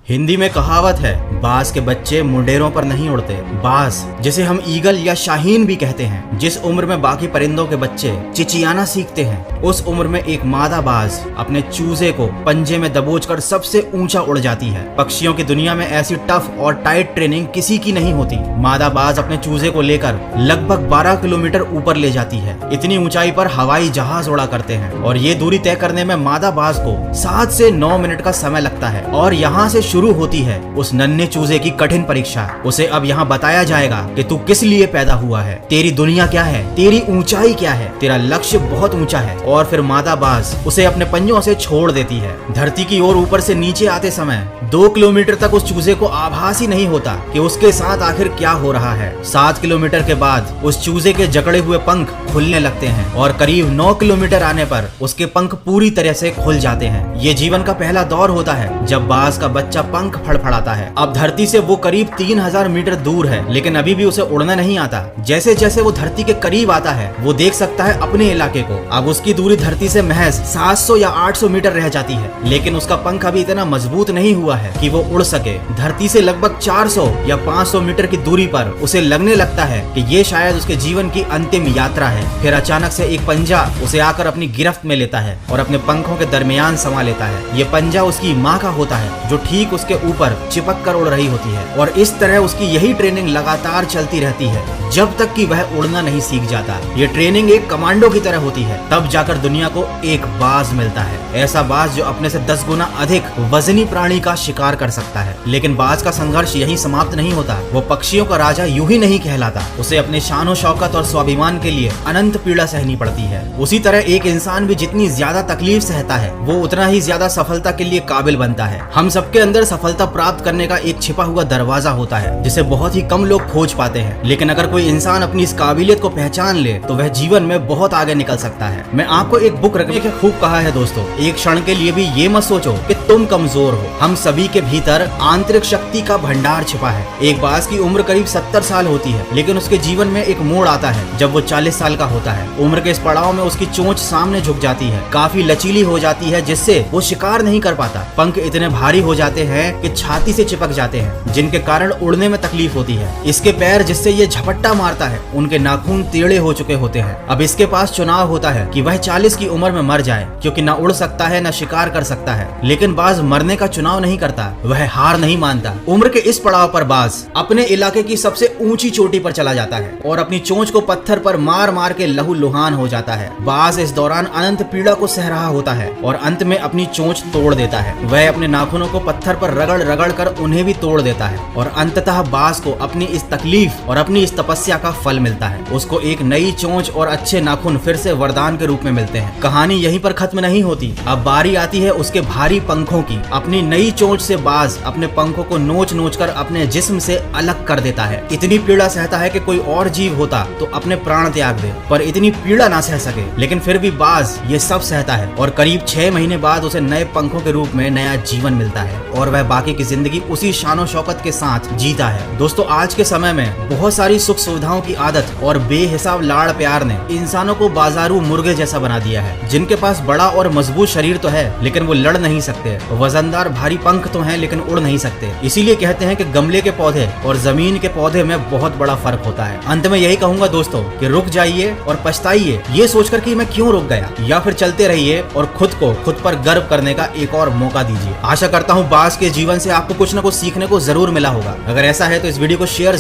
हिंदी में कहावत है, बाज के बच्चे मुंडेरों पर नहीं उड़ते। बाज जिसे हम ईगल या शाहीन भी कहते हैं, जिस उम्र में बाकी परिंदों के बच्चे चिचियाना सीखते हैं, उस उम्र में एक मादा बाज अपने चूजे को पंजे में दबोचकर सबसे ऊंचा उड़ जाती है। पक्षियों की दुनिया में ऐसी टफ और टाइट ट्रेनिंग किसी की नहीं होती। मादा बाज अपने चूजे को लेकर लगभग 12 किलोमीटर ऊपर ले जाती है। इतनी ऊंचाई पर हवाई जहाज उड़ा करते हैं और ये दूरी तय करने में मादा बाज को 7 से 9 मिनट का समय लगता है। और यहाँ से शुरू होती है उस नन्हे चूजे की कठिन परीक्षा। उसे अब यहाँ बताया जाएगा कि तू किस लिए पैदा हुआ है, तेरी दुनिया क्या है, तेरी ऊंचाई क्या है, तेरा लक्ष्य बहुत ऊंचा है। और फिर मादा बाज उसे अपने पंजों से छोड़ देती है। धरती की ओर ऊपर से नीचे आते समय 2 किलोमीटर तक उस चूजे को आभास ही नहीं होता कि उसके साथ आखिर क्या हो रहा है। 7 किलोमीटर के बाद उस चूजे के जकड़े हुए पंख खुलने लगते हैं और करीब 9 किलोमीटर आने पर उसके पंख पूरी तरह से खुल जाते हैं। ये जीवन का पहला दौर होता है जब बाज का बच्चा पंख फड़फड़ाता है। अब धरती से वो करीब 3000 मीटर दूर है, लेकिन अभी भी उसे उड़ना नहीं आता। जैसे जैसे वो धरती के करीब आता है, वो देख सकता है अपने इलाके को। अब उसकी दूरी धरती से महज 700 या 800 मीटर रह जाती है, लेकिन उसका पंख अभी इतना मजबूत नहीं हुआ है कि वो उड़ सके। धरती से लगभग 400 या 500 मीटर की दूरी पर उसे लगने लगता है कि ये शायद उसके जीवन की अंतिम यात्रा है। फिर अचानक से एक पंजा उसे आकर अपनी गिरफ्त में लेता है और अपने पंखों के दरमियान समा लेता है। ये पंजा उसकी माँ का होता है, जो ठीक उसके ऊपर चिपक कर उड़ रही होती है। और इस तरह उसकी यही ट्रेनिंग लगातार चलती रहती है जब तक कि वह उड़ना नहीं सीख जाता। ये ट्रेनिंग एक कमांडो की तरह होती है। तब जाकर दुनिया को एक बाज मिलता है, ऐसा बाज जो अपने से 10 गुना अधिक वजनी प्राणी का शिकार कर सकता है। लेकिन बाज का संघर्ष यहीं समाप्त नहीं होता। वो पक्षियों का राजा यूं ही नहीं कहलाता। उसे अपने शानो शौकत और स्वाभिमान के लिए अनंत पीड़ा सहनी पड़ती है। उसी तरह एक इंसान भी जितनी ज्यादा तकलीफ सहता है, वो उतना ही ज्यादा सफलता के लिए काबिल बनता है। हम सबके अंदर सफलता प्राप्त करने का एक छिपा हुआ दरवाजा होता है, जिसे बहुत ही कम लोग खोज पाते हैं। लेकिन अगर कोई इंसान अपनी इस काबिलियत को पहचान ले, तो वह जीवन में बहुत आगे निकल सकता है। मैं आपको एक बुक रखने के खूब कहा है दोस्तों, एक क्षण के लिए भी ये मत सोचो कि तुम कमजोर हो। हम सभी के भीतर आंतरिक शक्ति का भंडार छिपा है। एक बाज की उम्र करीब 70 साल होती है, लेकिन उसके जीवन में एक मोड़ आता है जब वो 40 साल का होता है। उम्र के इस पड़ाव में उसकी चोंच सामने झुक जाती है, काफी लचीली हो जाती है, जिससे वो शिकार नहीं कर पाता। पंख इतने भारी हो जाते हैं कि छाती से चिपक जाते हैं, जिनके कारण उड़ने में तकलीफ होती है। इसके पैर जिससे ये झपट्टा मारता है, उनके नाखून टेढ़े हो चुके होते हैं। अब इसके पास चुनाव होता है कि वह 40 की उम्र में मर जाए, क्योंकि ना उड़ सकता है ना शिकार कर सकता है। लेकिन बाज मरने का चुनाव नहीं करता, वह हार नहीं मानता। उम्र के इस पड़ाव पर बाज अपने इलाके की सबसे ऊंची चोटी पर चला जाता है और अपनी चोंच को पत्थर पर मार मार के लहूलुहान हो जाता है। बाज इस दौरान अनंत पीड़ा को सह रहा होता है और अंत में अपनी चोंच तोड़ देता है। वह अपने नाखूनों को पत्थर पर रगड़ रगड़ कर उन्हें भी तोड़ देता है और अंततः बाज को अपनी इस तकलीफ और अपनी इस तपस्या का फल मिलता है। उसको एक नई चोंच और अच्छे नाखून फिर से वरदान के रूप में मिलते हैं। कहानी यहीं पर खत्म नहीं होती। अब बारी आती है उसके भारी पंखों की। अपनी नई चोंच से बाज अपने पंखों को नोच नोच कर अपने जिस्म से अलग कर देता है। इतनी पीड़ा सहता है कि कोई और जीव होता तो अपने प्राण त्याग दे, पर इतनी पीड़ा ना सह सके। लेकिन फिर भी बाज ये सब सहता है और करीब 6 महीने बाद उसे नए पंखों के रूप में नया जीवन मिलता है और वह बाकी की जिंदगी उसी शानो शौकत के साथ जीता है। दोस्तों, आज के समय में बहुत सारी सुख सुविधाओं की आदत और बेहिसाब लाड़ प्यार ने इंसानों को बाजारू मुर्गे जैसा बना दिया है, जिनके पास बड़ा और मजबूत शरीर तो है, लेकिन वो लड़ नहीं सकते। वजनदार भारी पंख तो हैं, लेकिन उड़ नहीं सकते। इसीलिए कहते हैं कि गमले के पौधे और जमीन के पौधे में बहुत बड़ा फर्क होता है। अंत में यही कहूंगा दोस्तों कि रुक जाइए और पछताइए ये सोचकर कि मैं क्यों रुक गया, या फिर चलते रहिए और खुद को खुद पर गर्व करने का एक और मौका दीजिए। आशा करता हूँ बाज के जीवन से आपको कुछ न कुछ सीखने को जरूर मिला होगा। अगर ऐसा है तो इस वीडियो को शेयर